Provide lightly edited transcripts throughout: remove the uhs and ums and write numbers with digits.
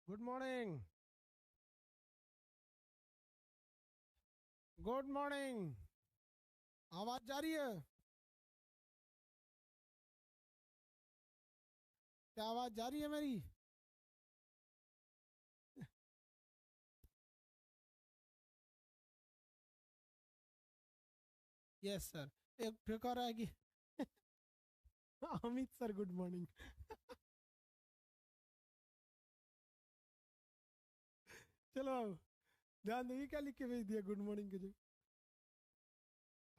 Good morning. Good morning. आवाज जा रही है? क्या आवाज जा रही है मेरी? Yes sir. एक फिर कह रहा है कि अमित सर गुड मॉर्निंग। चलो ध्यान देखिए क्या लिख के भेज दिया गुड मॉर्निंग के जो।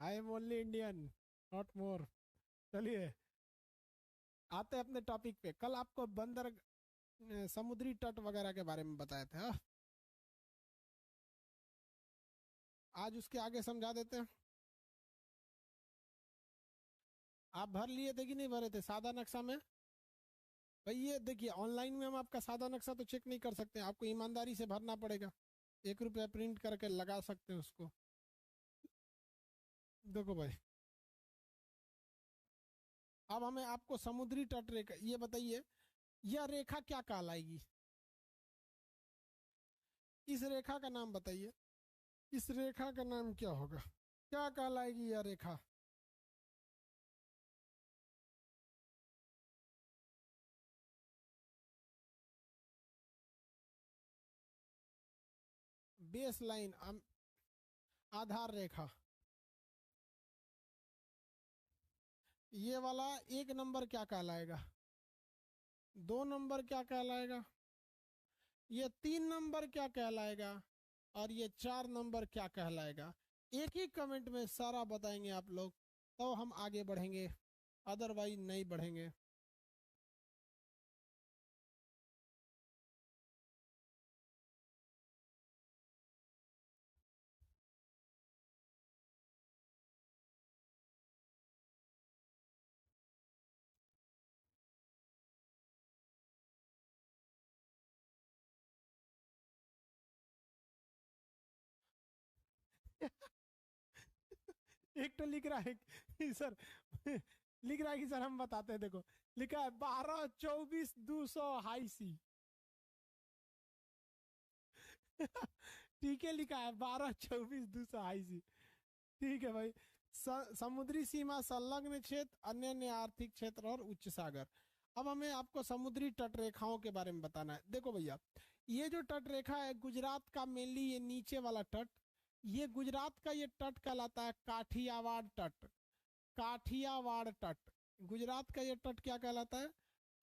I am only Indian, not more. चलिए आते हैं अपने टॉपिक पे। कल आपको बंदर समुद्री तट वगैरह के बारे में बताए थे, हाँ? आज उसके आगे समझा देते हैं। आप भर लिए थे कि नहीं भरे थे सादा नक्शा में? भाई ये देखिए, ऑनलाइन में हम आपका सादा नक्शा तो चेक नहीं कर सकते, आपको ईमानदारी से भरना पड़ेगा। 1 रुपया प्रिंट करके लगा सकते हैं उसको। देखो भाई, अब हमें आपको समुद्री तट रेखा ये बताइए, यह रेखा क्या कहलाएगी? इस रेखा का नाम बताइए। इस रेखा का नाम क्या होगा? क्या कहलाएगी यह रेखा? बेस लाइन, आधार रेखा। ये वाला 1 नंबर क्या कहलाएगा? 2 नंबर क्या कहलाएगा? ये 3 नंबर क्या कहलाएगा? और ये 4 नंबर क्या कहलाएगा? एक ही कमेंट में सारा बताएंगे आप लोग, तो हम आगे बढ़ेंगे, अदरवाइज नहीं बढ़ेंगे। एक तो लिख रहा है कि सर लिख रहा है कि सर हम बताते हैं, देखो लिखा है 12 24 200 हाई सी। ठीक है, लिखा है 12 24 200 हाई सी। ठीक है भाई। समुद्री सीमा, संलग्न क्षेत्र, अन्य अन्य आर्थिक क्षेत्र और उच्च सागर। अब हमें आपको समुद्री तट रेखाओं के बारे में बताना है। देखो भैया, ये जो तट रेखा है गुजरात का, मेनली ये नीचे वाला तट, ये गुजरात का ये तट कहलाता है काठियावाड़ तट। काठियावाड़ तट, गुजरात का ये तट क्या कहलाता है?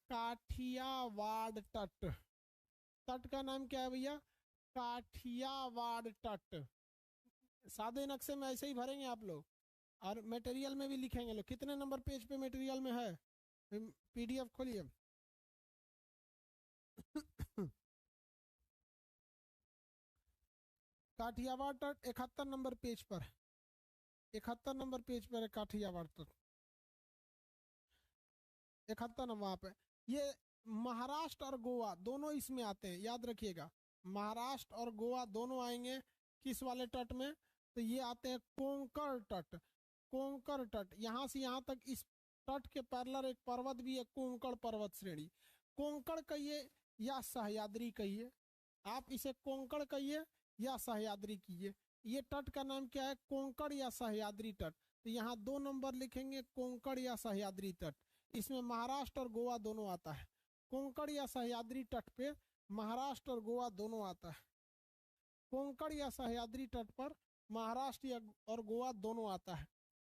काठियावाड़ तट। तट का नाम क्या है भैया? काठियावाड़ तट। सादे नक्शे में ऐसे ही भरेंगे आप लोग, और मटेरियल में भी लिखेंगे लोग। कितने नंबर पेज पे मटेरियल में है? पीडीएफ खोलिए। काठियावाड़ तट 71 नंबर पेज पर। 71 नंबर पेज पर है काठियावाड़ तट। 71 नंबर वहां पे। ये महाराष्ट्र और गोवा दोनों इसमें आते हैं, याद रखिएगा। महाराष्ट्र और गोवा दोनों आएंगे किस वाले तट में? तो ये आते हैं कोंकण तट। कोंकण तट, यहां से यहां तक इस तट के पैरेलल एक पर्वत भी है, कोंकण पर्वत श्रेणी। कोंकण कहिए या सह्याद्री कहिए, आप इसे कोंकण कहिए या सह्याद्री कीजिए। ये तट का नाम क्या है? कोंकण या सह्याद्री तट। तो यहाँ 2 नंबर लिखेंगे, कोंकण या सह्याद्री तट। इसमें महाराष्ट्र और गोवा दोनों आता है। कोंकण या सह्याद्री तट पे महाराष्ट्र और गोवा दोनों आता है। कोंकण या सह्याद्री तट पर महाराष्ट्र और गोवा दोनों आता है।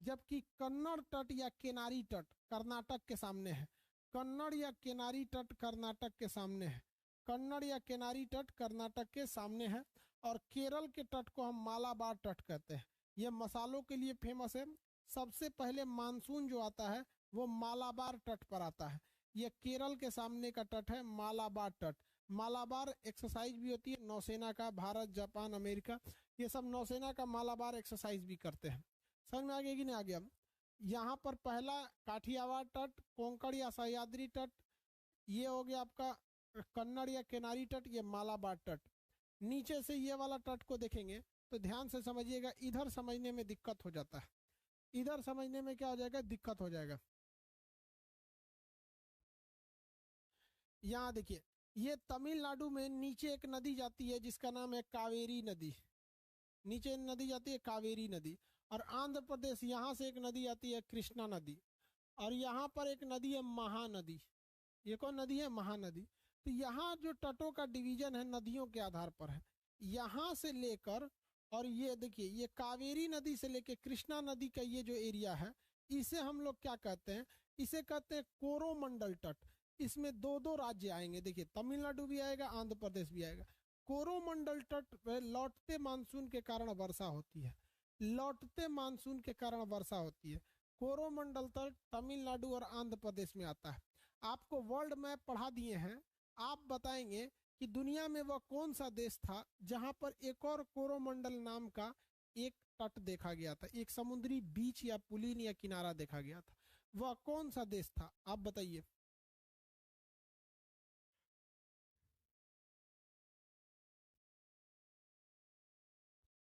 जबकि कन्नड़ तट या केनारी तट कर्नाटक के सामने है। कन्नड़ या केनारी तट कर्नाटक के सामने है। कन्नड़ या केनारी तट कर्नाटक के सामने है। और केरल के तट को हम मालाबार तट कहते हैं। यह मसालों के लिए फेमस है। सबसे पहले मानसून जो आता है वो मालाबार तट पर आता है। यह केरल के सामने का तट है, मालाबार तट। मालाबार एक्सरसाइज भी होती है नौसेना का, भारत जापान अमेरिका ये सब नौसेना का मालाबार एक्सरसाइज भी करते हैं। समझ में आ गया कि नहीं आ गया? यहाँ पर पहला काठियावाड़ तट, कोंकण या सह्याद्री तट, ये हो गया आपका कन्नड़ या किनारी तट, ये मालाबार तट। नीचे से ये वाला तट को देखेंगे तो ध्यान से समझिएगा, इधर समझने में दिक्कत हो जाता है। इधर समझने में क्या हो जाएगा? दिक्कत हो जाएगा। यहाँ देखिए, ये तमिलनाडु में नीचे एक नदी जाती है जिसका नाम है कावेरी नदी, नीचे नदी जाती है कावेरी नदी। और आंध्र प्रदेश यहाँ से एक नदी आती है कृष्णा नदी, और यहाँ पर एक नदी है महानदी। ये कौन नदी है? महानदी। तो यहाँ जो तटों का डिवीजन है नदियों के आधार पर है। यहाँ से लेकर और ये देखिए ये कावेरी नदी से लेकर कृष्णा नदी का ये जो एरिया है इसे हम लोग क्या कहते हैं? इसे कहते हैं कोरोमंडल तट। इसमें दो दो राज्य आएंगे, देखिए तमिलनाडु भी आएगा, आंध्र प्रदेश भी आएगा। कोरोमंडल तट पे लौटते मानसून के कारण वर्षा होती है, लौटते मानसून के कारण वर्षा होती है। कोरोमंडल तट तमिलनाडु और आंध्र प्रदेश में आता है। आपको वर्ल्ड मैप पढ़ा दिए हैं, आप बताएंगे कि दुनिया में वह कौन सा देश था जहां पर एक और कोरोमंडल नाम का एक तट देखा गया था, एक समुद्री बीच या पुलिन या किनारा देखा गया था। वह कौन सा देश था आप बताइए?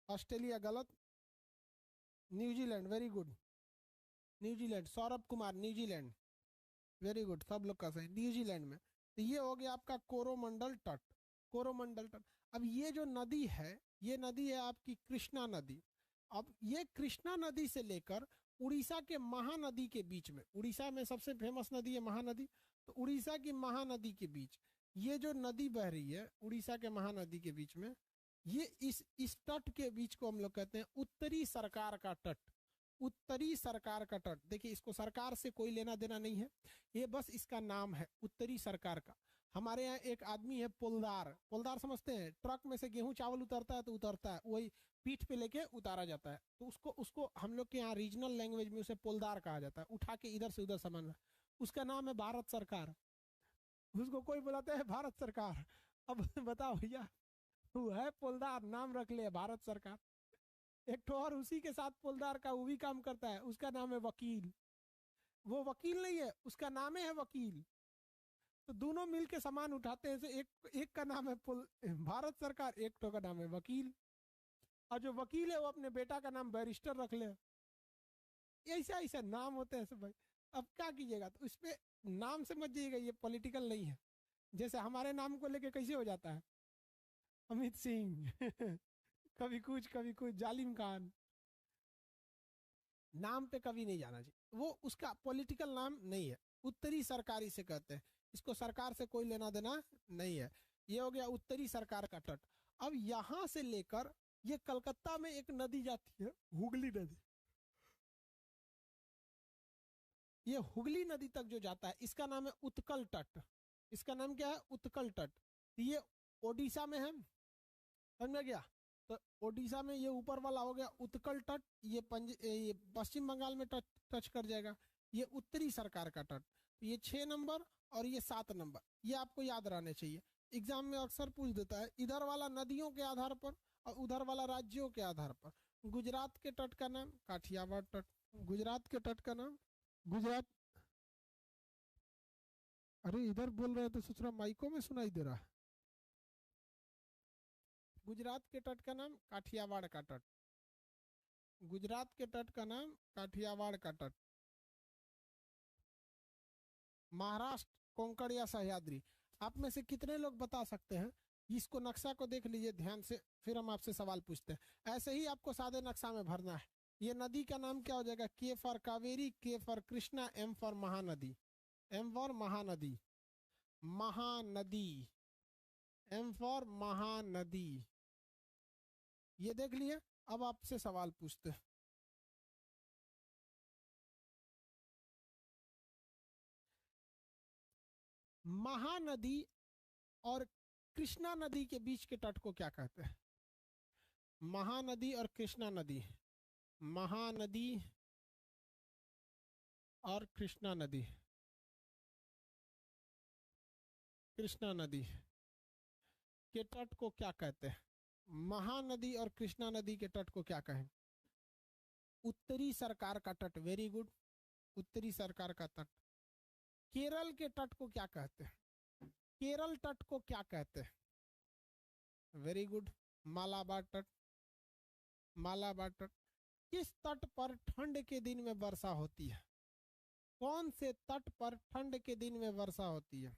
ऑस्ट्रेलिया गलत। New Zealand, very good. New Zealand, Saurabh Kumar, New Zealand, very good, सब लोग का सही, न्यूजीलैंड में। तो ये हो गया आपका कोरोमंडल तट, कोरोमंडल तट। अब ये जो नदी है ये नदी है आपकी कृष्णा नदी। अब ये कृष्णा नदी से लेकर उड़ीसा के महानदी के बीच में, उड़ीसा में सबसे फेमस नदी है महानदी, तो उड़ीसा की महानदी के बीच ये जो नदी बह रही है उड़ीसा के महानदी के बीच में, ये इस तट के बीच को हम लोग कहते हैं उत्तरी सरकार का तट। उत्तरी सरकार का तट, देखिए इसको सरकार से कोई लेना देना नहीं है, ये बस इसका नाम है उत्तरी सरकार का। हमारे यहाँ एक आदमी है पोलदार, पोलदार समझते हैं? ट्रक में से गेहूं चावल उतरता है तो उतरता है, वही पीठ पे लेके उतारा जाता है, तो उसको उसको हम लोग के यहाँ रीजनल लैंग्वेज में उसे पोलदार कहा जाता है, उठा के इधर से उधर सामान। उसका नाम है भारत सरकार, उसको कोई बुलाता है भारत सरकार। अब बताओ भैया, वो है पोलदार, नाम रख ले भारत सरकार। एक तो और उसी के साथ पोलदार का वो भी काम करता है, उसका नाम है वकील। वो वकील नहीं है, उसका नाम है वकील। तो दोनों मिलके सामान उठाते हैं, एक एक का नाम है भारत सरकार, एक तो का नाम है वकील। और जो वकील है वो अपने बेटा का नाम बैरिस्टर रख ले। ऐसा ऐसा नाम होते हैं सब भाई। अब क्या कीजिएगा, तो इसमें नाम से मत जाइएगा, ये पॉलिटिकल नहीं है। जैसे हमारे नाम को लेके कैसे हो जाता है, अमित सिंह कभी कुछ जालिम खान, नाम पे कभी नहीं जाना चाहिए, वो उसका पॉलिटिकल नाम नहीं है। उत्तरी सरकारी से कहते हैं, इसको सरकार से कोई लेना देना नहीं है। ये हो गया उत्तरी सरकार का तट। अब यहां से लेकर ये कलकत्ता में एक नदी जाती है, हुगली नदी। ये हुगली नदी तक जो जाता है इसका नाम है उत्कल तट। इसका नाम क्या है? उत्कल तट। ये ओडिशा में है, समझ में गया? तो ओडिशा में ये ऊपर वाला हो गया उत्कल तट, ये पश्चिम बंगाल में टच कर जाएगा। ये उत्तरी सरकार का तट। तो ये 6 नंबर और ये 7 नंबर, ये आपको याद रहने चाहिए। एग्जाम में अक्सर पूछ देता है, इधर वाला नदियों के आधार पर और उधर वाला राज्यों के आधार पर। गुजरात के तट का नाम काठियावाड़ तट, गुजरात के तट का नाम गुजरात। अरे इधर बोल रहे हैं तो सोच रहा माइकों में सुनाई दे रहा है। गुजरात के तट का नाम काठियावाड़ का तट, गुजरात के तट का नाम काठियावाड़ का तट। महाराष्ट्र कोंकण या सह्याद्री, आप में से कितने लोग बता सकते हैं? इसको नक्शा को देख लीजिए ध्यान से, फिर हम आपसे सवाल पूछते हैं। ऐसे ही आपको सादे नक्शा में भरना है। ये नदी का नाम क्या हो जाएगा? के for Kaveri, K for Krishna, M for Mahanadi, M for Mahanadi, Mahanadi, M for Mahanadi. ये देख लिए। अब आपसे सवाल पूछते हैं। महानदी और कृष्णा नदी के बीच के तट को क्या कहते हैं? महानदी और कृष्णा नदी, महानदी और कृष्णा नदी, कृष्णा नदी के तट को क्या कहते हैं? महानदी और कृष्णा नदी के तट को क्या कहें? उत्तरी सरकार का तट, वेरी गुड, उत्तरी सरकार का तट। केरल के तट को क्या कहते हैं? केरल तट को क्या कहते हैं? वेरी गुड, मालाबार तट, मालाबार तट। किस तट पर ठंड के दिन में वर्षा होती है? कौन से तट पर ठंड के दिन में वर्षा होती है?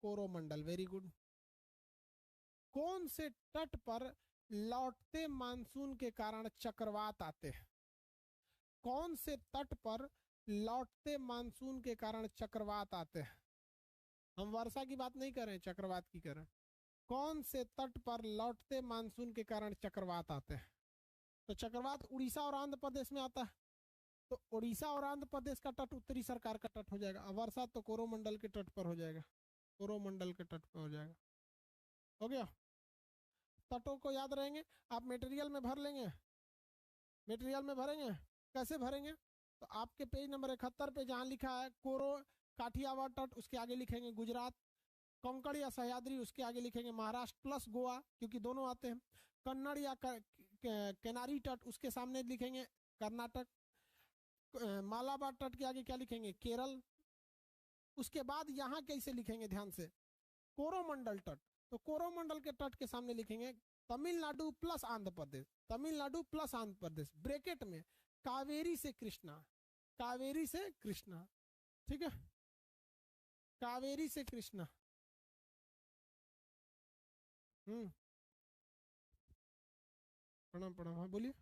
Coromandel, very good. कौन से तट पर लौटते मानसून के कारण चक्रवात आते हैं? कौन से तट पर लौटते मानसून के कारण चक्रवात आते हैं? हम वर्षा की बात नहीं कर रहे हैं, चक्रवात की कर रहे हैं। कौन से तट पर लौटते मानसून के कारण चक्रवात आते हैं? तो चक्रवात उड़ीसा और आंध्र प्रदेश में आता है, तो उड़ीसा और आंध्र प्रदेश का तट उत्तरी सरकार का तट हो जाएगा। वर्षा तो कोरोमंडल के तट पर हो जाएगा, कोरोमंडल के तट पर हो जाएगा। हो गया। तटों को याद रहेंगे, आप मटेरियल में भर लेंगे। मटेरियल में भरेंगे, कैसे भरेंगे? तो आपके पेज नंबर 71 पे जहां लिखा है कोरो काठियावाड़ तट, उसके आगे लिखेंगे गुजरात। कोंकण या सह्याद्री, उसके आगे लिखेंगे महाराष्ट्र प्लस गोवा, क्योंकि दोनों आते हैं। कन्नड़ या केनारी तट, उसके सामने लिखेंगे कर्नाटक। मालाबार तट के आगे क्या लिखेंगे? केरल। उसके बाद यहाँ कैसे लिखेंगे ध्यान से? कोरोमंडल तट, तो कोरोमंडल के तट के सामने लिखेंगे Tamil Nadu plus Andhra Pradesh, Tamil Nadu plus Andhra Pradesh, bracket में कावेरी से कृष्णा, कावेरी से कृष्णा, ठीक है, कावेरी से कृष्णा। प्रणाम प्रणाम, हाँ बोलिए।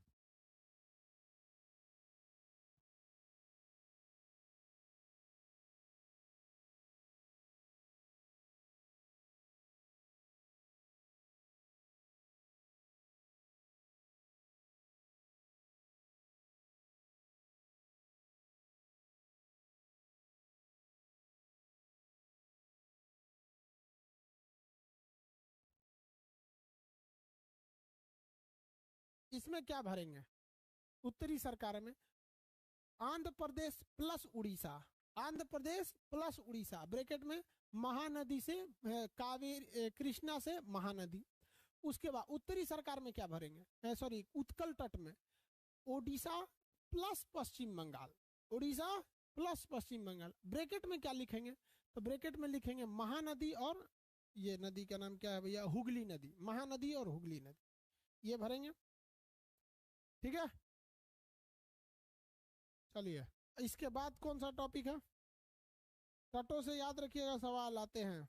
इसमें क्या भरेंगे? उत्तरी सरकार में Andhra Pradesh plus Orissa, Andhra Pradesh plus Orissa, bracket में महानदी से कावेरी, कृष्णा से महानदी। उसके बाद उत्तरी सरकार में क्या भरेंगे? सॉरी, उत्कल तट में ओडिशा प्लस पश्चिम बंगाल, ओडिशा प्लस पश्चिम बंगाल। ब्रैकेट में क्या लिखेंगे? तो ब्रैकेट में लिखेंगे महानदी, और ये नदी का नाम क्या है भैया? हुगली नदी, महानदी और हुगली नदी, ये भरेंगे। ठीक है, चलिए। इसके बाद कौन सा टॉपिक है? तटों से याद रखिएगा सवाल आते हैं।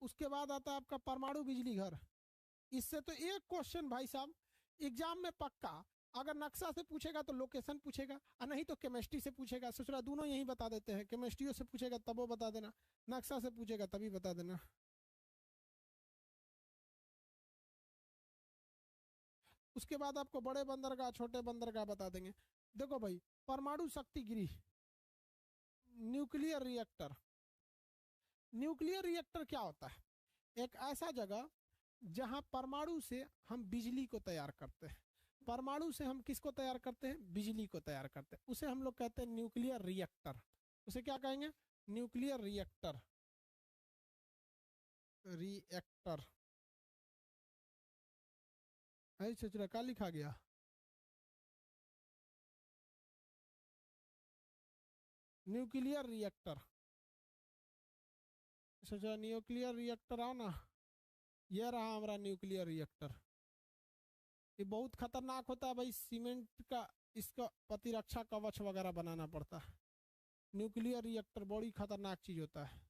उसके बाद आता है आपका परमाणु बिजली घर। इससे तो एक क्वेश्चन भाई साहब एग्जाम में पक्का, अगर नक्शा से पूछेगा तो लोकेशन पूछेगा, और नहीं तो केमिस्ट्री से पूछेगा। ससुरा दोनों यही बता देते हैं, केमिस्ट्री से पूछेगा तब वो बता देना, नक्शा से पूछेगा तभी बता देना। उसके बाद आपको बड़े बंदरगाह छोटे बंदरगाह बता देंगे। देखो भाई, परमाणु शक्ति गृह, न्यूक्लियर रिएक्टर। न्यूक्लियर रिएक्टर क्या होता है? एक ऐसा जगह जहां परमाणु से हम बिजली को तैयार करते हैं। परमाणु से हम किसको तैयार करते हैं? बिजली को तैयार करते हैं। उसे हम लोग कहते हैं न्यूक्लियर रिएक्टर। उसे क्या कहेंगे? Nuclear reactor, reactor. ऐसे चुरा क्या लिखा गया? Nuclear reactor. सोचा न्यूक्लियर रिएक्टर आओ ना, ये रहा हमारा न्यूक्लियर रिएक्टर। ये बहुत खतरनाक होता है भाई, सीमेंट का इसका प्रतिरक्षा कवच वगैरह बनाना पड़ता है। न्यूक्लियर रिएक्टर बड़ी खतरनाक चीज होता है।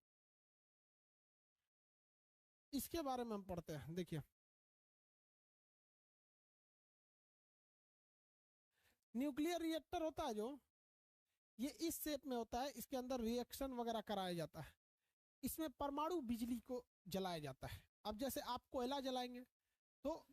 इसके बारे में हम पढ़ते हैं, देखिए। न्यूक्लियर रिएक्टर होता है जो, ये इस शेप में होता है, इसके अंदर रिएक्शन वगैरह कराया जाता है। इसमें परमाणु बिजली को जलाया जाता है। अब जैसे आप कोयला जलाएंगे, तो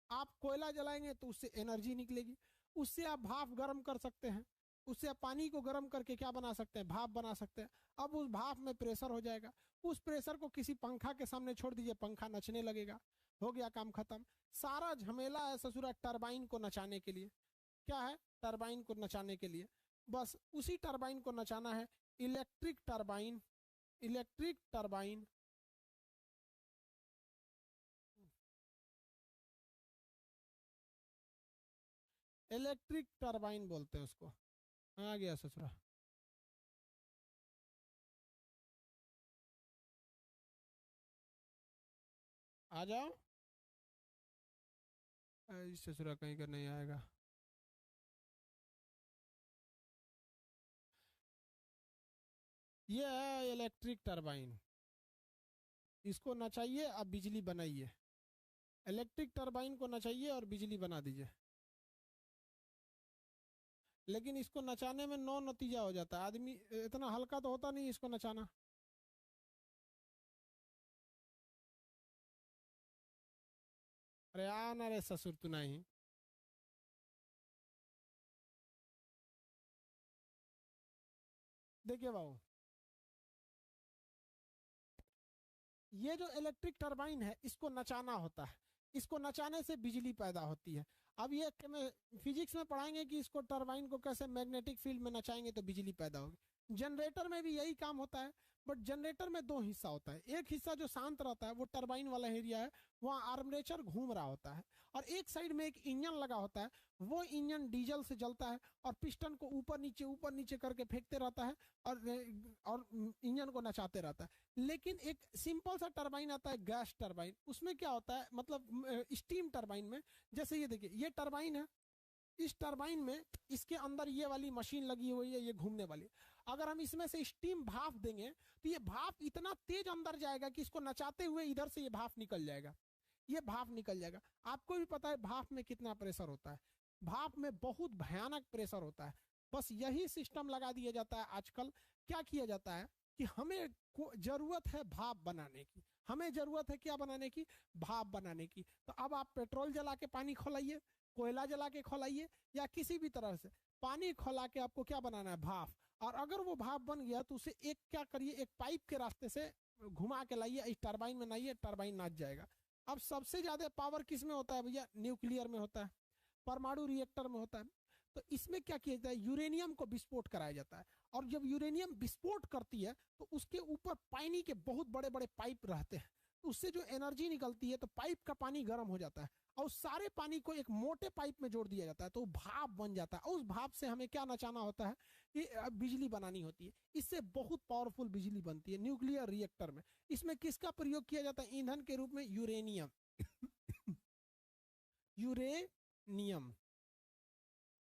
आप कोयला जलाएंगे तो उससे एनर्जी निकलेगी, उससे आप भाप गर्म कर सकते हैं, उससे आप पानी को गर्म करके क्या बना सकते हैं? भाप बना सकते हैं। अब उस भाप में प्रेशर हो जाएगा, उस प्रेशर को किसी पंखा के सामने छोड़ दीजिए, पंखा नचने लगेगा, हो गया काम खत्म। सारा झमेला है ससुरा टरबाइन को नचाने के लिए। क्या है? टरबाइन को नचाने के लिए, बस उसी टरबाइन को नचाना है। Electric turbine, electric turbine, electric turbine बोलते हैं उसको। आ गया ससुरा। आ जाओ। ससुरा कहीं का नहीं आएगा। ये है इलेक्ट्रिक टरबाइन, इसको नचाइए, अब बिजली बनाइए। इलेक्ट्रिक टरबाइन को नचाइए और बिजली बना दीजिए। लेकिन इसको नचाने में नौ नतीजा हो जाता है, आदमी इतना हल्का तो होता नहीं इसको नचाना। अरे आना रे ससुर तू नहीं। देखिए बाबू, ये जो इलेक्ट्रिक टरबाइन है इसको नचाना होता है, इसको नचाने से बिजली पैदा होती है। अब ये फिजिक्स में पढ़ाएंगे कि इसको टरबाइन को कैसे मैग्नेटिक फील्ड में नचाएंगे तो बिजली पैदा होगी। जनरेटर में भी यही काम होता है, बट जनरेटर में दो हिस्सा होता है। एक हिस्सा जो शांत रहता है वो टरबाइन वाला एरिया है, वहाँ आर्मरेचर घूम रहा होता है, और एक साइड में एक इंजन लगा होता है, वो इंजन डीजल से जलता है और पिस्टन को ऊपर नीचे करके फेंकते रहता है और इंजन को नचाते रहता है। लेकिन एक सिंपल सा टरबाइन आता है गैस टरबाइन, उसमें क्या होता है, मतलब स्टीम टरबाइन में, जैसे ये देखिए ये टरबाइन है, इस टरबाइन में इसके अंदर ये वाली मशीन लगी हुई है, ये घूमने वाली। अगर हम इसमें से स्टीम भाप देंगे तो ये भाप इतना तेज अंदर जाएगा कि इसको नचाते हुए इधर से ये भाप निकल जाएगा, ये भाप निकल जाएगा। आपको भी पता है भाप में कितना प्रेशर होता है, भाप में बहुत भयानक प्रेशर होता है। बस यही सिस्टम लगा दिया जाता है आजकल। क्या किया जाता है कि हमें जरूरत है भाप बनाने की, हमें जरूरत है क्या बनाने की, भाप बनाने की। तो अब आप पेट्रोल जला के पानी खोलाइए, कोयला जला के खोलाइए, या किसी भी तरह से पानी खोला के आपको क्या बनाना है, भाप। और अगर वो भाप बन गया तो उसे एक क्या करिए, एक पाइप के रास्ते से घुमा के लाइए, इस टरबाइन में लाइए, टरबाइन नाच जाएगा। अब सबसे ज्यादा पावर किस में होता है भैया, न्यूक्लियर में होता है, परमाणु रिएक्टर में होता है। तो इसमें क्या किया जाता है, यूरेनियम को विस्फोट कराया जाता है, और जब यूरेनियम विस्फोट करती है तो उसके ऊपर पानी के बहुत बड़े बड़े पाइप रहते हैं, उससे जो एनर्जी निकलती है तो पाइप का पानी गर्म हो जाता है, और उस सारे पानी को एक मोटे पाइप में जोड़ दिया जाता है, तो भाप बन जाता है। और उस भाप से हमें क्या नचाना होता है कि बिजली बनानी होती है। इससे बहुत पावरफुल बिजली बनती है न्यूक्लियर रिएक्टर में। इसमें किसका प्रयोग किया जाता है ईंधन के रूप में, यूरेनियम। यूरेनियम,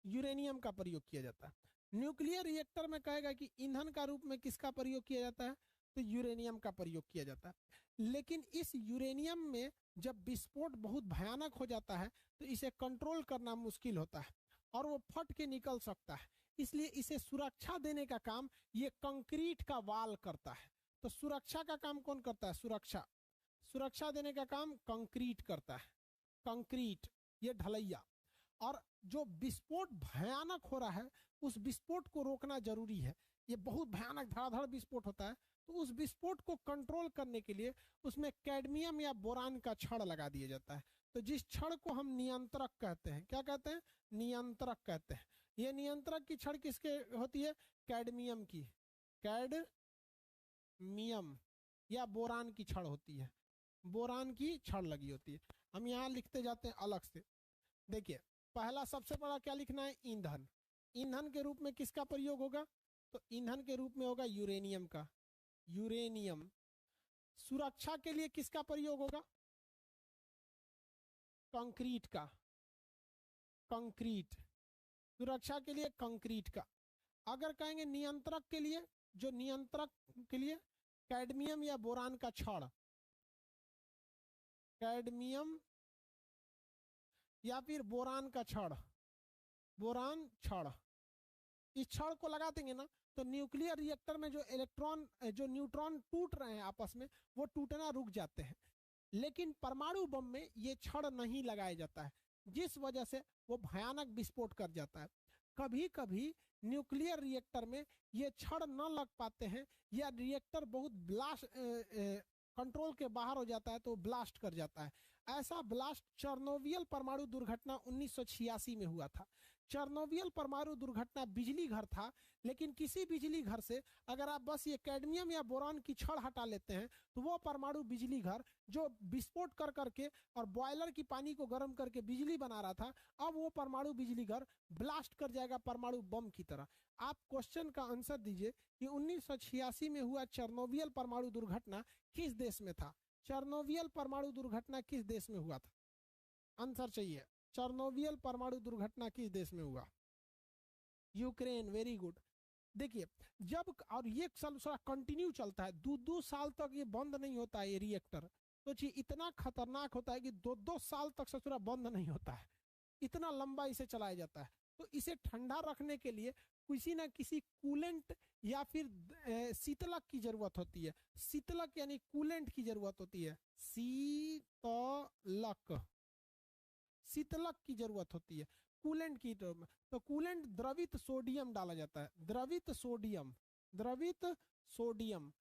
यूरेनियम का प्रयोग किया जाता है। न्यूक्लियर रिएक्टर में कहेगा कि ईंधन का रूप में किसका प्रयोग किया जाता है, तो यूरेनियम का प्रयोग किया जाता है। लेकिन इस यूरेनियम में जब विस्फोट बहुत भयानक हो जाता है तो इसे कंट्रोल करना मुश्किल होता है और वो फट के निकल सकता है। इसलिए इसे सुरक्षा देने का काम ये कंक्रीट का वाल करता है। तो सुरक्षा का काम कौन करता है, सुरक्षा, सुरक्षा देने का काम कंक्रीट करता है, कंक्रीट, ये ढलैया। और जो विस्फोट भयानक हो रहा है उस विस्फोट को रोकना जरूरी है। ये बहुत भयानक धड़ाधड़ विस्फोट होता है, तो उस विस्फोट को कंट्रोल करने के लिए उसमें कैडमियम या बोरान का छड़ लगा दिया जाता है। तो जिस छड़ को हम नियंत्रक कहते हैं, क्या कहते हैं, नियंत्रक कहते हैं। ये नियंत्रक की छड़ किसके होती है, कैडमियम की, कैडमियम या बोरान की छड़ होती है, बोरान की छड़ लगी होती है। हम यहाँ लिखते जाते हैं अलग से। देखिए पहला सबसे बड़ा क्या लिखना है, ईंधन। ईंधन के रूप में किसका प्रयोग होगा, तो ईंधन के रूप में होगा यूरेनियम का, यूरेनियम। सुरक्षा के लिए किसका प्रयोग होगा, कंक्रीट का, कंक्रीट, सुरक्षा के लिए कंक्रीट का। अगर कहेंगे नियंत्रक के लिए, जो नियंत्रक के लिए कैडमियम या बोरान का छड़, कैडमियम या फिर बोरान का छड़, बोरान छड़। इस छड़ को लगा देंगे ना तो न्यूक्लियर रिएक्टर में जो इलेक्ट्रॉन, जो न्यूट्रॉन टूट रहे हैं आपस में, वो टूटना रुक जाते हैं। लेकिन परमाणु बम में ये छड़ नहीं लगाया जाता है, जिस वजह से वो भयानक विस्फोट कर जाता है। कभी कभी न्यूक्लियर रिएक्टर में ये छड़ न लग पाते हैं या रिएक्टर बहुत ब्लास्ट कंट्रोल के बाहर हो जाता है तो ब्लास्ट कर जाता है। ऐसा ब्लास्ट चेरनोबिल परमाणु दुर्घटना 1986 में हुआ था। चेरनोबिल परमाणु दुर्घटना बिजली घर था, लेकिन किसी बिजली घर से अगर आप बस ये कैडमियम या बोरान की छड़ हटा लेते हैं तो वो परमाणु बिजली घर जो विस्फोट कर करके और बॉयलर की पानी को गर्म करके बिजली बना रहा था, अब वो परमाणु बिजली घर ब्लास्ट कर जाएगा परमाणु बम की तरह। आप क्वेश्चन का आंसर दीजिए कि 1986 में हुआ चेरनोबिल परमाणु दुर्घटना किस देश में था, चेरनोबिल परमाणु दुर्घटना किस देश में हुआ था, आंसर चाहिए। चेरनोबिल परमाणु दुर्घटना किस देश में हुआ, यूक्रेन, वेरी गुड। देखिए जब, और ये साल कंटिन्यू चलता है, 2-2 साल तक ये बंद नहीं होता है ये रिएक्टर। तो इतना खतरनाक होता है कि 2-2 साल तक ससुरा बंद नहीं होता है, इतना लंबा इसे चलाया जाता है। तो इसे ठंडा रखने के लिए किसी ना किसी कूलेंट या फिर शीतलक की जरूरत होती है। शीतलक यानी कूलेंट की जरूरत होती है, शीतलक, शीतलक की जरूरत होती है कूलेंट की तरफ में। तो कूलेंट द्रवित सोडियम डाला जाता है, द्रवित सोडियम, द्रवित सोडियम,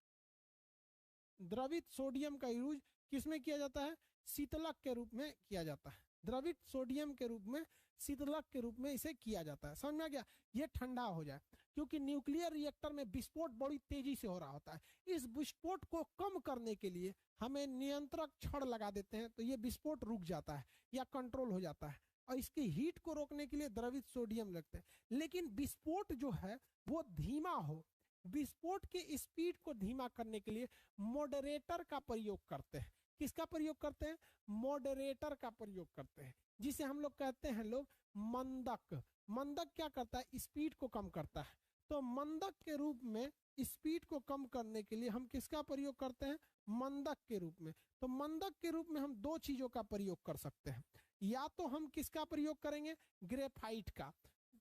द्रवित सोडियम का यूज किसमें किया जाता है? शीतलक के रूप में किया जाता है, द्रवित सोडियम के रूप में, शीतलक के रूप में इसे किया जाता है। समझ में आ गया? ये ठंडा हो जाए, क्योंकि न्यूक्लियर रिएक्टर में विस्फोट बड़ी तेजी से हो रहा होता है। इस विस्फोट को कम करने के लिए हमें नियंत्रक छड़ लगा देते हैं, तो ये विस्फोट रुक जाता है या कंट्रोल हो जाता है। और इसकी हीट को रोकने के लिए द्रवित सोडियम लगते हैं। लेकिन विस्फोट जो है वो धीमा हो, विस्फोट के स्पीड को धीमा करने के लिए मॉडरेटर का प्रयोग करते हैं। किसका प्रयोग करते हैं? मॉडरेटर का प्रयोग करते हैं, जिसे हम लोग कहते हैं लोग मंदक। मंदक क्या करता है? स्पीड को कम करता है। तो मंदक के रूप में स्पीड को कम करने के लिए हम किसका प्रयोग करते हैं? मंदक के रूप में। तो मंदक के रूप में हम दो चीजों का प्रयोग कर सकते हैं। या तो हम किसका प्रयोग करेंगे? ग्रेफाइट का।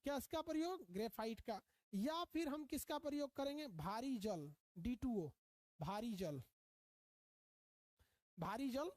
क्या इसका प्रयोग? ग्रेफाइट का। या फिर हम किसका प्रयोग करेंगे? भारी जल, D2O, भारी जल, भारी जल,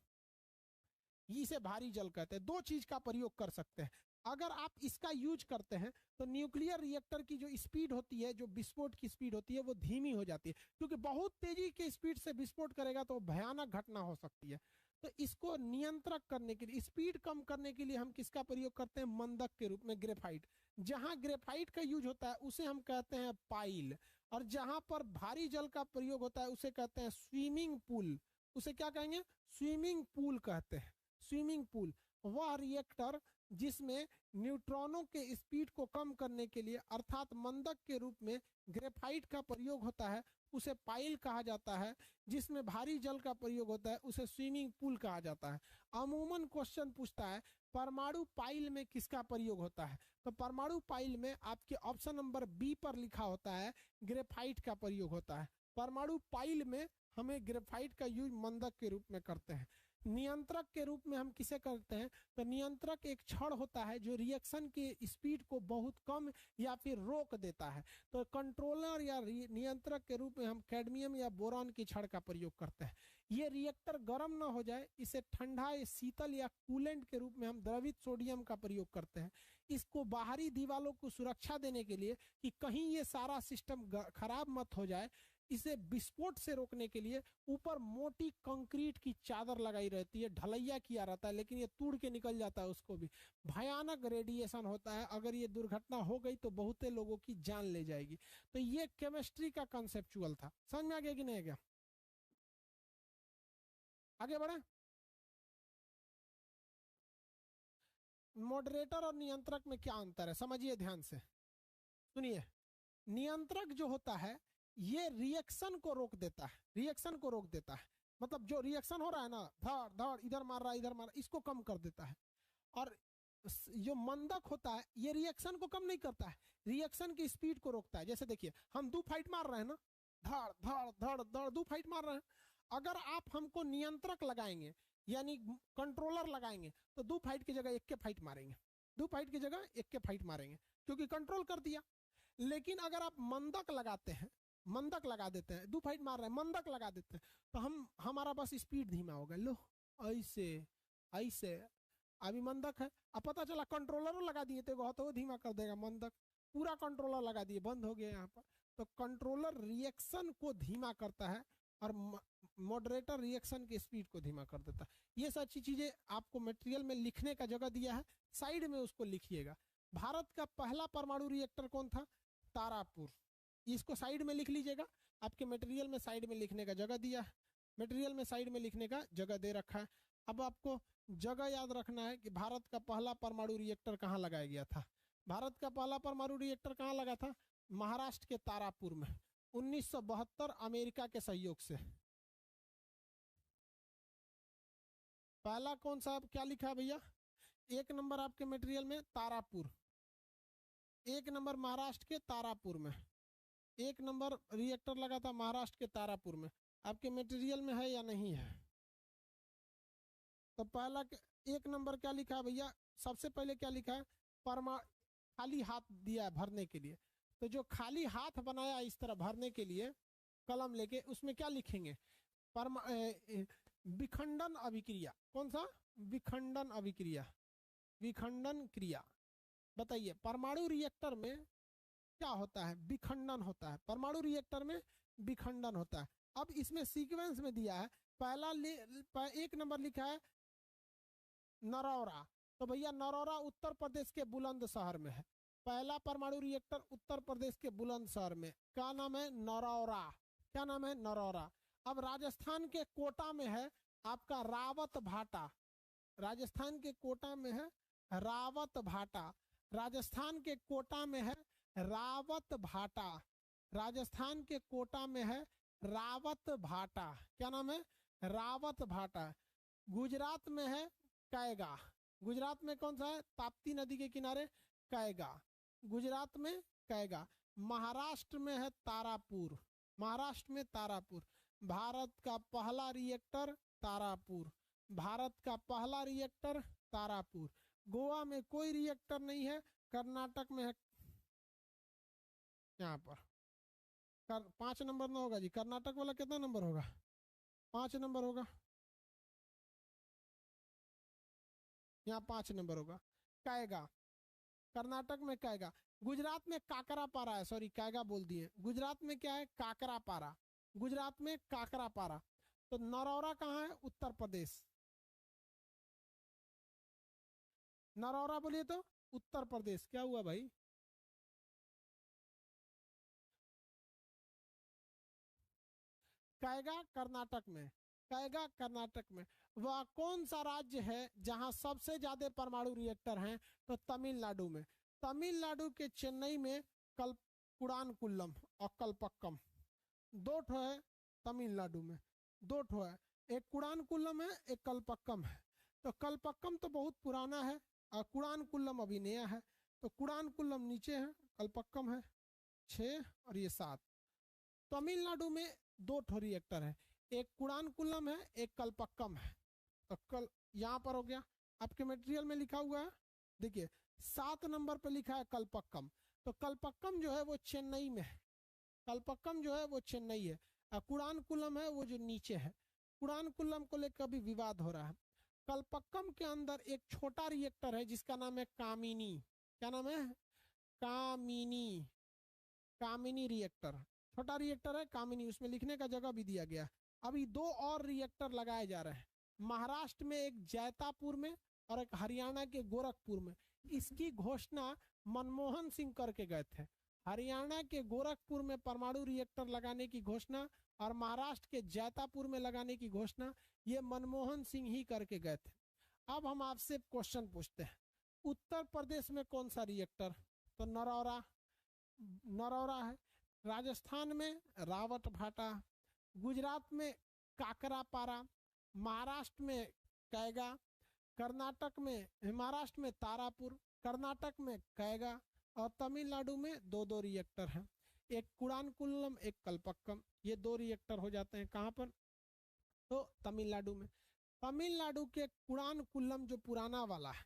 इसे भारी जल कहते हैं। दो चीज का प्रयोग कर सकते हैं। अगर आप इसका यूज करते हैं तो न्यूक्लियर रिएक्टर की जो स्पीड होती है, जो विस्फोट की स्पीड होती है, वो धीमी हो जाती है, क्योंकि बहुत तेजी के स्पीड से विस्फोट करेगा तो भयानक घटना हो सकती है। तो इसको नियंत्रित करने के लिए, स्पीड कम करने के लिए हम किसका प्रयोग करते हैं? मंदक के रूप में ग्रेफाइट। जहां ग्रेफाइट का यूज होता है उसे हम कहते हैं पाइल, और जहां पर भारी जल का प्रयोग होता है उसे कहते हैं स्विमिंग पूल। उसे क्या कहेंगे? स्विमिंग पूल कहते हैं, स्विमिंग पूल। वह रिएक्टर जिसमें न्यूट्रॉनों के स्पीड को कम करने के लिए अर्थात मंदक के रूप में ग्रेफाइट का प्रयोग होता है, उसे पाइल कहा जाता है। जिसमें भारी जल का प्रयोग होता है उसे स्विमिंग पूल कहा जाता है। अमूमन क्वेश्चन पूछता है परमाणु पाइल में किसका प्रयोग होता है? तो परमाणु पाइल में आपके ऑप्शन नंबर बी पर लिखा होता है ग्रेफाइट का प्रयोग होता है। परमाणु पाइल में हमें ग्रेफाइट का यूज मंदक के रूप में करते हैं। नियंत्रक के रूप में हम किसे करते हैं? तो नियंत्रक एक छड़ होता है जो रिएक्शन की स्पीड को बहुत कम या फिर रोक देता है। तो कंट्रोलर या नियंत्रक के रूप में हम कैडमियम या बोरान की छड़ का प्रयोग करते हैं। ये रिएक्टर गर्म ना हो जाए, इसे ठंडा, शीतल या कूलेंट के रूप में हम द्रवित सोडियम का प्रयोग करते हैं। इसको बाहरी दीवारों को सुरक्षा देने के लिए कि कहीं ये सारा सिस्टम खराब मत हो जाए, इसे विस्फोट से रोकने के लिए ऊपर मोटी कंक्रीट की चादर लगाई रहती है, ढलैया किया रहता है, लेकिन ये तोड़ के निकल जाता है। उसको भी भयानक रेडिएशन होता है, अगर ये दुर्घटना हो गई तो बहुते लोगों की जान ले जाएगी। तो ये केमिस्ट्री का कंसेप्चुअल था। समझ में आ गया कि नहीं आ गया? आगे बढ़े। मॉडरेटर और नियंत्रक में क्या अंतर है, समझिए ध्यान से, सुनिए। नियंत्रक जो होता है ये रिएक्शन को रोक देता है, रिएक्शन को रोक देता है। मतलब जो रिएक्शन हो रहा है ना, धड़ धड़ इधर मार रहा है इधर मार रहा है, इसको कम कर देता है। और जो मंदक होता है ये रिएक्शन को कम नहीं करता है, रिएक्शन की स्पीड को रोकता है। जैसे देखिए हम दो फाइट मार रहे हैं ना, धड़ धड़ धड़ धड़ दो फाइट मार रहे हैं। अगर आप हमको नियंत्रक लगाएंगे यानी कंट्रोलर लगाएंगे तो दो फाइट की जगह एक के फाइट मारेंगे, दो फाइट की जगह एक के फाइट मारेंगे, क्योंकि कंट्रोल कर दिया। लेकिन अगर आप मंदक लगाते हैं, मंदक लगा देते हैं, दो फाइट मार रहे हैं, मंदक लगा देते हैं, तो हम हमारा बस स्पीड धीमा होगा। लो ऐसे ऐसे अभी मंदक है, अब पता चला कंट्रोलर लगा दिए तो धीमा कर देगा मंदक, पूरा कंट्रोलर लगा दिए, बंद हो गया यहाँ पर। तो कंट्रोलर रिएक्शन को धीमा करता है और मॉडरेटर रिएक्शन की स्पीड को धीमा कर देता है। ये सारी चीजें आपको मटेरियल में लिखने का जगह दिया है, साइड में उसको लिखिएगा। भारत का पहला परमाणु रिएक्टर कौन था? तारापुर। इसको साइड में लिख लीजिएगा, आपके मटेरियल में साइड में लिखने का जगह दिया है, मटेरियल में साइड में लिखने का जगह दे रखा है। अब आपको जगह याद रखना है कि भारत का पहला परमाणु रिएक्टर कहाँ लगाया गया था। भारत का पहला परमाणु रिएक्टर कहाँ लगा था? महाराष्ट्र के तारापुर में, 1972 अमेरिका के सहयोग से। पहला कौन सा, क्या लिखा है भैया? एक नंबर आपके मटेरियल में तारापुर, एक नंबर महाराष्ट्र के तारापुर में। 1 नंबर रिएक्टर लगा था महाराष्ट्र के तारापुर में, आपके मटेरियल में है या नहीं है? तो पहला 1 नंबर क्या लिखा है भैया? सबसे पहले क्या लिखा है? खाली हाथ दिया है भरने के लिए। तो जो खाली हाथ बनाया इस तरह भरने के लिए कलम लेके, उसमें क्या लिखेंगे? विखंडन अभिक्रिया। कौन सा? विखंडन अभिक्रिया, विखंडन क्रिया। बताइए परमाणु रिएक्टर में क्या होता है? विखंडन होता है। परमाणु रिएक्टर में विखंडन होता है। अब इसमें सीक्वेंस में दिया है, पहला 1 नंबर लिखा है नरौरा। तो भैया नरौरा उत्तर प्रदेश के बुलंदशहर में है। पहला परमाणु रिएक्टर उत्तर प्रदेश के बुलंदशहर में, क्या नाम है? नरौरा। क्या नाम है? नरौरा। अब राजस्थान के कोटा में है आपका रावत भाटा। राजस्थान के कोटा में है रावत भाटा। राजस्थान के कोटा में है रावत भाटा। राजस्थान के कोटा में है रावत भाटा। क्या नाम है? रावत भाटा। गुजरात में है कैगा। गुजरात में कौन सा है? ताप्ती नदी के किनारे कैगा, गुजरात में कैगा। महाराष्ट्र में है तारापुर। महाराष्ट्र में तारापुर। भारत का पहला रिएक्टर तारापुर। भारत का पहला रिएक्टर तारापुर। गोवा में कोई रिएक्टर नहीं है। कर्नाटक में है, यहाँ पर 5 नंबर ना होगा जी। कर्नाटक वाला कितना नंबर होगा? 5 नंबर होगा। यहाँ 5 नंबर होगा। कैगा, कर्नाटक में कैगा। गुजरात में काकरापारा है, सॉरी कैगा बोल दिए। गुजरात में क्या है? काकरापारा। गुजरात में काकरापारा। तो नरौरा कहाँ है? उत्तर प्रदेश। नरौरा बोलिए तो उत्तर प्रदेश। क्या हुआ भाई? कैगा कर्नाटक में। कैगा कर्नाटक में। वह कौन सा राज्य है जहां सबसे ज्यादा परमाणु रिएक्टर हैं? तो तमिलनाडु में। तमिलनाडु के चेन्नई में कुड़ानकुल्लम और कलपक्कम, 2 ठो है तमिलनाडु में। 2 ठो है, एक कुड़ानकुल्लम है, एक कलपक्कम है। तो कलपक्कम तो बहुत पुराना है और कुड़ानकुल्लम अभी नया है। तो कुड़ानकुल्लम नीचे है, कलपक्कम है 6 और ये 7। तमिलनाडु में 2 ठो रिएक्टर है, एक कुड़ानकुल्लम है, एक कलपक्कम है। तो कल यहाँ पर हो गया। आपके मटेरियल में लिखा हुआ है, देखिए 7 नंबर पे लिखा है कलपक्कम। तो कलपक्कम जो है वो चेन्नई में है। कलपक्कम जो है वो चेन्नई है और कुड़ानकुल्लम है वो जो नीचे है। कुड़ानकुल्लम को लेकर अभी विवाद हो रहा है। कलपक्कम के अंदर एक छोटा रिएक्टर है जिसका नाम है कामिनी। क्या नाम है? कामिनी। कामिनी रिएक्टर, छोटा रिएक्टर है कामिनी। उसमें लिखने का जगह भी दिया गया। अभी 2 और रिएक्टर लगाए जा रहे हैं, महाराष्ट्र में एक जैतापुर में और एक हरियाणा के गोरखपुर में। इसकी घोषणा मनमोहन सिंह करके गए थे। हरियाणा के गोरखपुर में परमाणु रिएक्टर लगाने की घोषणा और महाराष्ट्र के जैतापुर में लगाने की घोषणा ये मनमोहन सिंह ही करके गए थे। अब हम आपसे क्वेश्चन पूछते हैं, उत्तर प्रदेश में कौन सा रिएक्टर? तो नरौरा, नरौरा है। राजस्थान में रावत भाटा। गुजरात में काकरापारा। महाराष्ट्र में कैगा। कर्नाटक में, महाराष्ट्र में तारापुर, कर्नाटक में कैगा और तमिलनाडु में 2-2 रिएक्टर हैं, एक कुड़ानकुल्लम एक कलपक्कम। ये 2 रिएक्टर हो जाते हैं कहाँ पर? तो तमिलनाडु में। तमिलनाडु के कुड़ानकुल्लम जो पुराना वाला है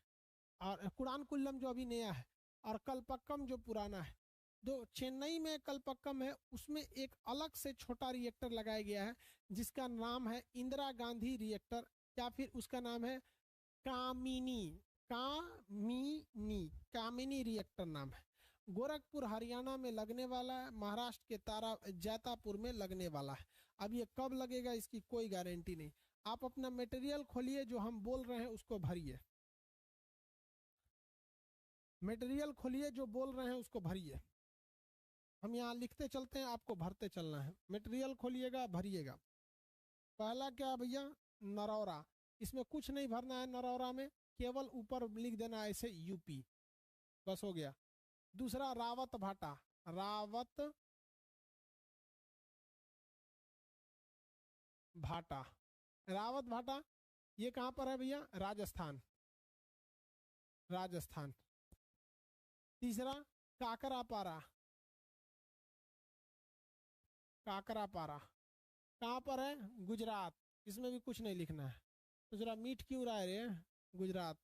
और कुड़ानकुल्लम जो अभी नया है और कलपक्कम जो पुराना है, जो चेन्नई में कलपक्कम है उसमें एक अलग से छोटा रिएक्टर लगाया गया है जिसका नाम है इंदिरा गांधी रिएक्टर या फिर उसका नाम है कामिनी। कामिनी, कामिनी रिएक्टर नाम है। गोरखपुर हरियाणा में लगने वाला है, महाराष्ट्र के जैतापुर में लगने वाला है। अब ये कब लगेगा इसकी कोई गारंटी नहीं। आप अपना मटेरियल खोलिए, जो हम बोल रहे हैं उसको भरिए। मटेरियल खोलिए, जो बोल रहे हैं उसको भरिए। हम यहाँ लिखते चलते हैं, आपको भरते चलना है। मटेरियल खोलिएगा, भरिएगा। पहला क्या भैया? नरौरा। इसमें कुछ नहीं भरना है नरौरा में, केवल ऊपर लिख देना है ऐसे यूपी, बस हो गया। दूसरा रावत भाटा। रावत भाटा, रावत भाटा ये कहां पर है भैया? राजस्थान, राजस्थान। तीसरा काकरापारा। काकरापारा कहाँ पर है? गुजरात। इसमें भी कुछ नहीं लिखना है, तो जरा मीट क्यों रहा है रे? गुजरात।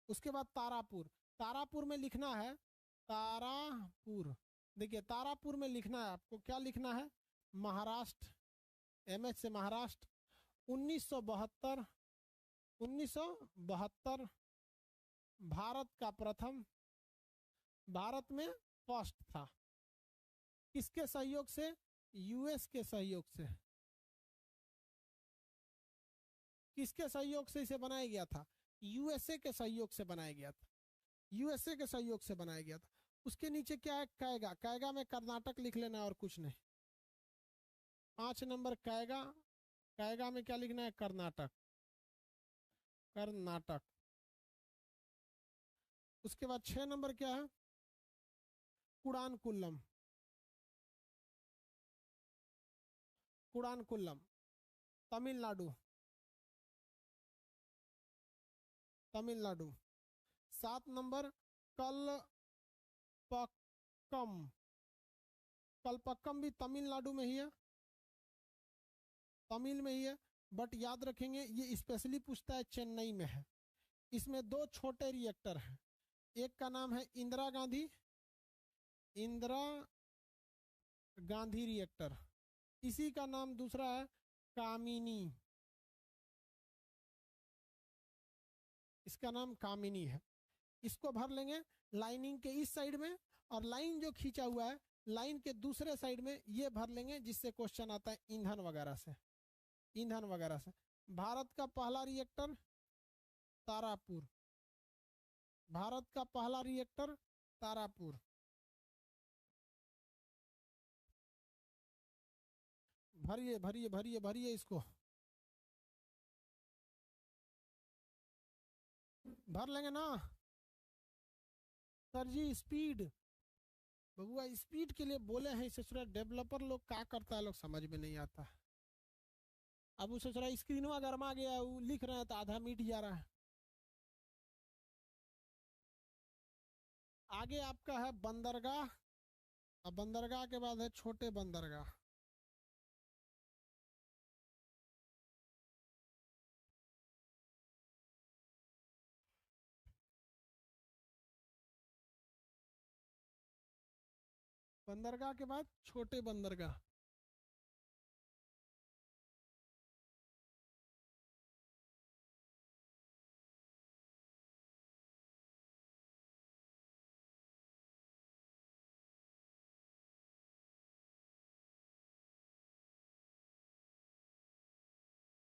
उसके बाद तारापुर। तारापुर में लिखना है तारापुर। देखिए तारापुर में लिखना है आपको, क्या लिखना है? महाराष्ट्र। एमएच से महाराष्ट्र। 1972 1972 भारत का प्रथम, भारत में फर्स्ट था। किसके सहयोग से? यूएस के सहयोग से। किसके सहयोग से इसे बनाया गया था? यूएसए के सहयोग से बनाया गया था। यूएसए के सहयोग से बनाया गया था। उसके नीचे क्या है? कैगा। कैगा में कर्नाटक लिख लेना और कुछ नहीं। 5 नंबर कैगा। कैगा में क्या लिखना है? कर्नाटक। कर्नाटक। उसके बाद 6 नंबर क्या है? कुडानकुल्लम। कुडानकुल्लम तमिलनाडु। तमिलनाडु। 7 नंबर कलपक्कम। कलपक्कम भी तमिलनाडु में ही है, तमिल में ही है, बट याद रखेंगे ये स्पेशली पूछता है चेन्नई में है। इसमें 2 छोटे रिएक्टर हैं, एक का नाम है इंदिरा गांधी, इंदिरा गांधी रिएक्टर। इसी का नाम दूसरा है कामिनी। इसका नाम कामिनी है। इसको भर लेंगे लाइनिंग के इस साइड में, और लाइन जो खींचा हुआ है लाइन के दूसरे साइड में ये भर लेंगे, जिससे क्वेश्चन आता है ईंधन वगैरह से, ईंधन वगैरह से। भारत का पहला रिएक्टर तारापुर। भारत का पहला रिएक्टर तारापुर। भरिए भरिए भरिए भरिए इसको, भर लेंगे ना सर जी? स्पीड बबुआ, स्पीड के लिए बोले हैं। इसे सोच डेवलपर लोग क्या करता है, लोग समझ में नहीं आता। अब उसे सोच रहा स्क्रीन में गर्मा गया, वो लिख रहे हैं तो आधा मिट जा रहा है। आगे आपका है बंदरगाह, और बंदरगाह के बाद है छोटे बंदरगाह। बंदरगाह के बाद छोटे बंदरगाह।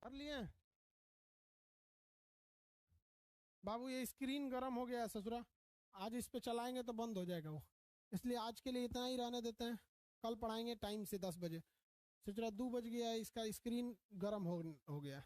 भर लिए बाबू? ये स्क्रीन गर्म हो गया है ससुरा, आज इस पे चलाएंगे तो बंद हो जाएगा वो, इसलिए आज के लिए इतना ही रहने देते हैं। कल पढ़ाएंगे टाइम से 10 बजे। ससुरा 2 बज गया है, इसका स्क्रीन गर्म हो गया।